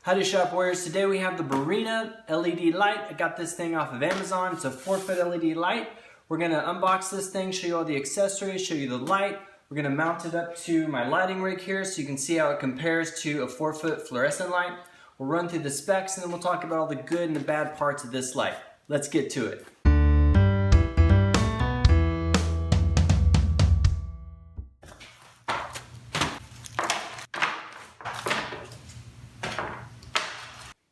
Howdy Shop Warriors, today we have the Barrina LED light. I got this thing off of Amazon. It's a 4-foot LED light. We're going to unbox this thing, show you all the accessories, show you the light. We're going to mount it up to my lighting rig here so you can see how it compares to a 4-foot fluorescent light. We'll run through the specs and then we'll talk about all the good and the bad parts of this light. Let's get to it.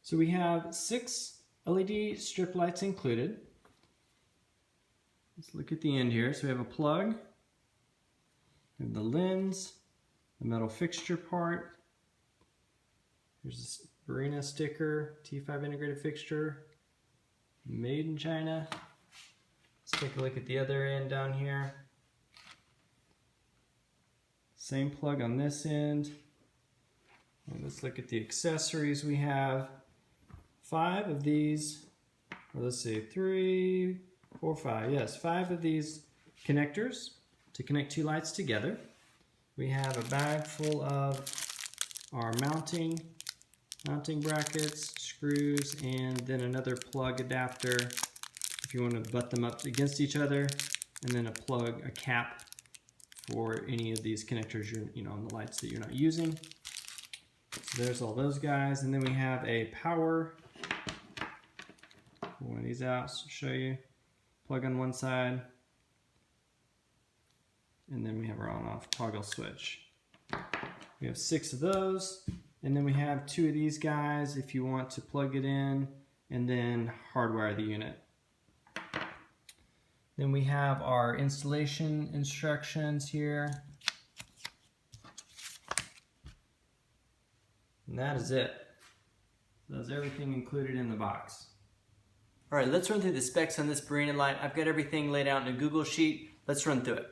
So we have 6 LED strip lights included. Let's look at the end here. So we have a plug, we have the lens, the metal fixture part. Here's this Barrina sticker, T5 integrated fixture, made in China. Let's take a look at the other end down here. Same plug on this end. And let's look at the accessories we have. 5 of these, or let's see, 3, 4, 5, yes, 5 of these connectors to connect 2 lights together. We have a bag full of our mounting brackets, screws, and then another plug adapter if you want to butt them up against each other, and then a cap for any of these connectors on the lights that you're not using. So there's all those guys, and then we have a power. Pull one of these out to show you. Plug on one side, and then we have our on-off toggle switch. We have 6 of those, and then we have 2 of these guys if you want to plug it in and then hardwire the unit. Then we have our installation instructions here. And that is it. That's everything included in the box. All right, let's run through the specs on this Barrina light. I've got everything laid out in a Google Sheet. Let's run through it.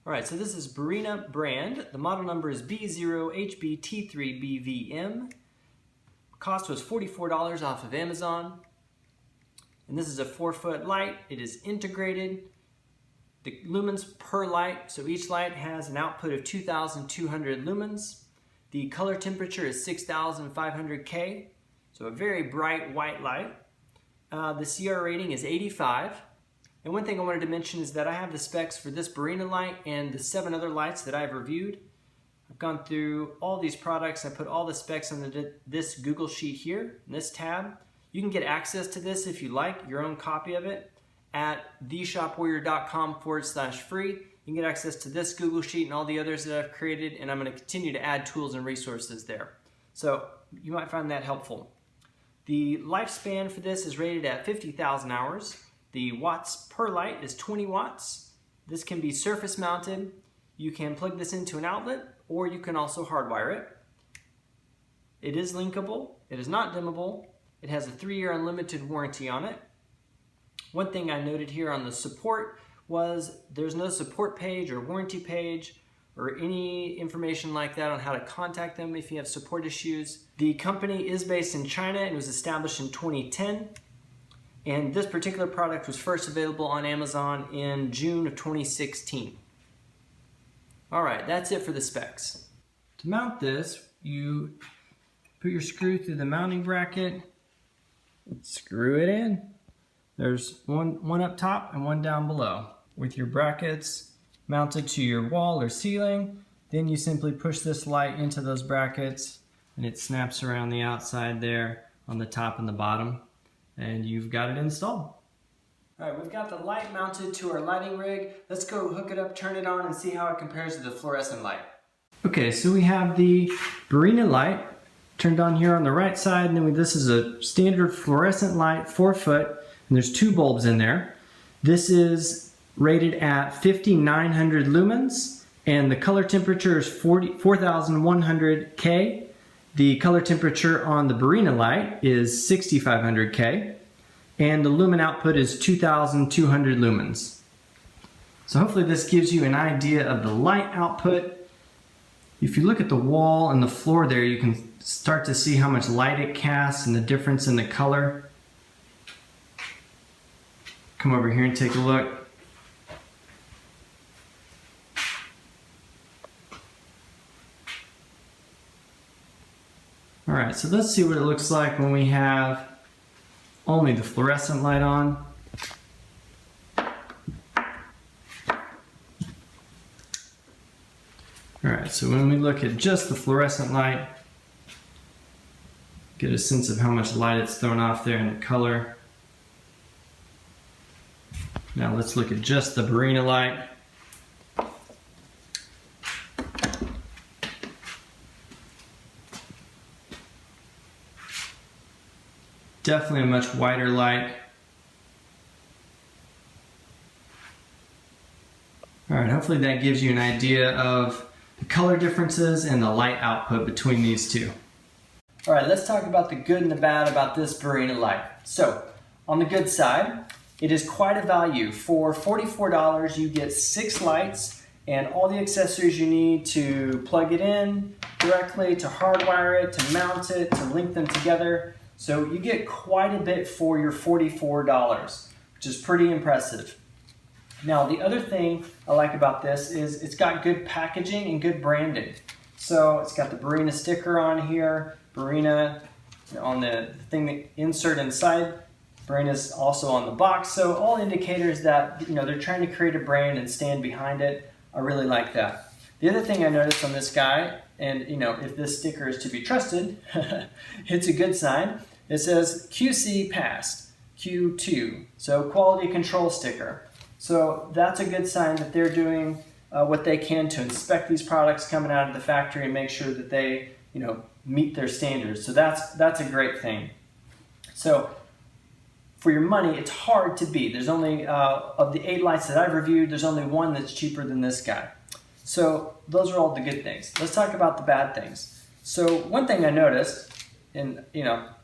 All right, so this is Barrina brand. The model number is B01HBT3BVM. Cost was $44 off of Amazon. And this is a 4-foot light. It is integrated. The lumens per light, so each light has an output of 2,200 lumens. The color temperature is 6,500 K, so a very bright white light. The CR rating is 85. And one thing I wanted to mention is that I have the specs for this Barrina light and the 7 other lights that I've reviewed. I've gone through all these products. I put all the specs on this Google Sheet here, in this tab. You can get access to this if you like, your own copy of it, at theshopwarrior.com/free. You can get access to this Google Sheet and all the others that I've created, and I'm going to continue to add tools and resources there. So you might find that helpful. The lifespan for this is rated at 50,000 hours. The watts per light is 20 watts. This can be surface mounted. You can plug this into an outlet, or you can also hardwire it. It is linkable. It is not dimmable. It has a 3-year unlimited warranty on it. One thing I noted here on the support was there's no support page or warranty page or any information like that on how to contact them if you have support issues. The company is based in China and was established in 2010. And this particular product was first available on Amazon in June of 2016. All right, that's it for the specs. To mount this, you put your screw through the mounting bracket, screw it in. There's one up top and one down below. With your brackets mounted to your wall or ceiling, then you simply push this light into those brackets and it snaps around the outside there on the top and the bottom, and you've got it installed. All right, we've got the light mounted to our lighting rig. Let's go hook it up, turn it on, and see how it compares to the fluorescent light. Okay, so we have the Barrina light turned on here on the right side, and then this is a standard fluorescent light, 4-foot, and there's 2 bulbs in there. This is rated at 5,900 lumens, and the color temperature is 4,100 K. The color temperature on the Barrina light is 6,500 K, and the lumen output is 2,200 lumens. So hopefully this gives you an idea of the light output. If you look at the wall and the floor there, you can start to see how much light it casts and the difference in the color. Come over here and take a look. Alright, so let's see what it looks like when we have only the fluorescent light on. Alright, so when we look at just the fluorescent light, get a sense of how much light it's thrown off there in the color. Now let's look at just the Barrina light. Definitely a much whiter light. Alright, hopefully that gives you an idea of the color differences and the light output between these two. Alright, let's talk about the good and the bad about this Barrina light. So, on the good side, it is quite a value. For $44 you get 6 lights and all the accessories you need to plug it in directly, to hardwire it, to mount it, to link them together. So you get quite a bit for your $44, which is pretty impressive. Now the other thing I like about this is it's got good packaging and good branding. So it's got the Barrina sticker on here, Barrina on the thing that insert inside, Barrina's also on the box. So all indicators that they're trying to create a brand and stand behind it. I really like that. The other thing I noticed on this guy, and if this sticker is to be trusted, it's a good sign. It says QC passed, Q2, so quality control sticker. So that's a good sign that they're doing what they can to inspect these products coming out of the factory and make sure that they meet their standards. So that's a great thing. So for your money, it's hard to beat. There's only, of the 8 lights that I've reviewed, there's only one that's cheaper than this guy. So those are all the good things. Let's talk about the bad things. So one thing I noticed, and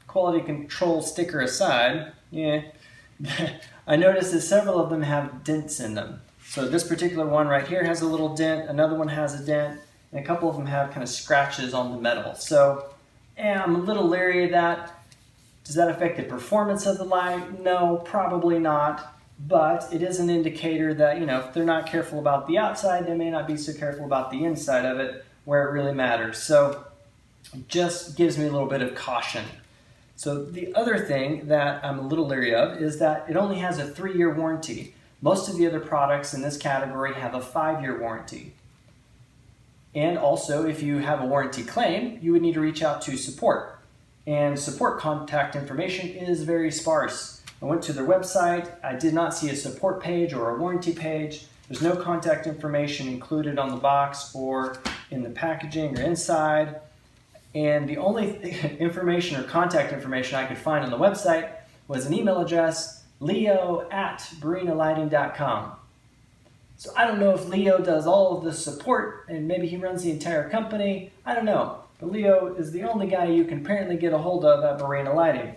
quality control sticker aside, I noticed that several of them have dents in them. So this particular one right here has a little dent, another one has a dent, and a couple of them have kind of scratches on the metal. So I'm a little leery of that. Does that affect the performance of the light? No, probably not. But it is an indicator that, if they're not careful about the outside, they may not be so careful about the inside of it, where it really matters. So it just gives me a little bit of caution. So the other thing that I'm a little leery of is that it only has a 3-year warranty. Most of the other products in this category have a 5-year warranty. And also, if you have a warranty claim, you would need to reach out to support. And support contact information is very sparse. I went to their website, I did not see a support page or a warranty page. There's no contact information included on the box or in the packaging or inside. And the only information or contact information I could find on the website was an email address, leo@barrinalighting.com. So I don't know if Leo does all of the support and maybe he runs the entire company. I don't know. But Leo is the only guy you can apparently get a hold of at Barrina Lighting.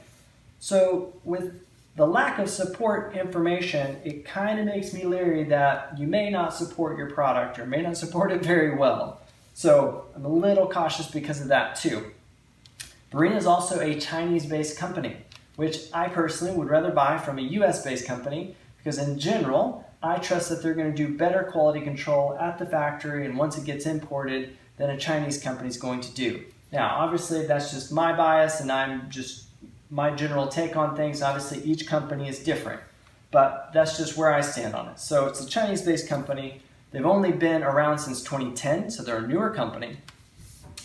So with the lack of support information, it kind of makes me leery that you may not support your product or may not support it very well. So I'm a little cautious because of that too. Barrina is also a Chinese-based company, which I personally would rather buy from a US-based company because in general, I trust that they're going to do better quality control at the factory and once it gets imported than a Chinese company is going to do. Now, obviously, that's just my bias and I'm just my general take on things. Obviously, each company is different, but that's just where I stand on it. So it's a Chinese-based company. They've only been around since 2010, so they're a newer company.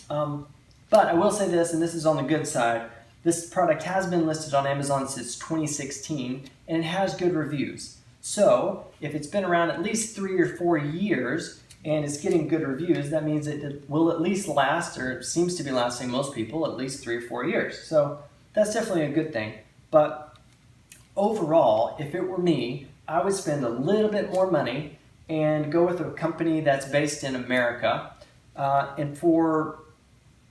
But I will say this, and this is on the good side, this product has been listed on Amazon since 2016, and it has good reviews. So if it's been around at least 3 or 4 years, and it's getting good reviews, that means it will at least last, or it seems to be lasting most people, at least 3 or 4 years. So that's definitely a good thing. But overall, if it were me, I would spend a little bit more money and go with a company that's based in America. And for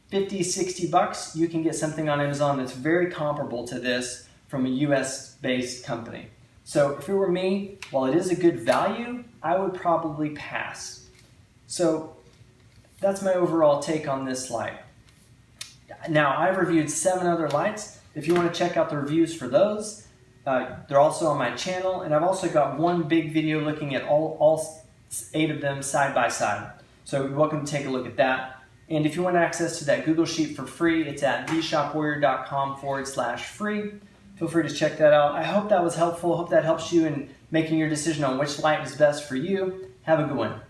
50, 60 bucks, you can get something on Amazon that's very comparable to this from a US-based company. So if it were me, while it is a good value, I would probably pass. So that's my overall take on this light. Now, I've reviewed 7 other lights. If you want to check out the reviews for those, they're also on my channel. And I've also got one big video looking at all 8 of them side by side. So you're welcome to take a look at that. And if you want access to that Google Sheet for free, it's at theshopwarrior.com/free. Feel free to check that out. I hope that was helpful. I hope that helps you in making your decision on which light is best for you. Have a good one.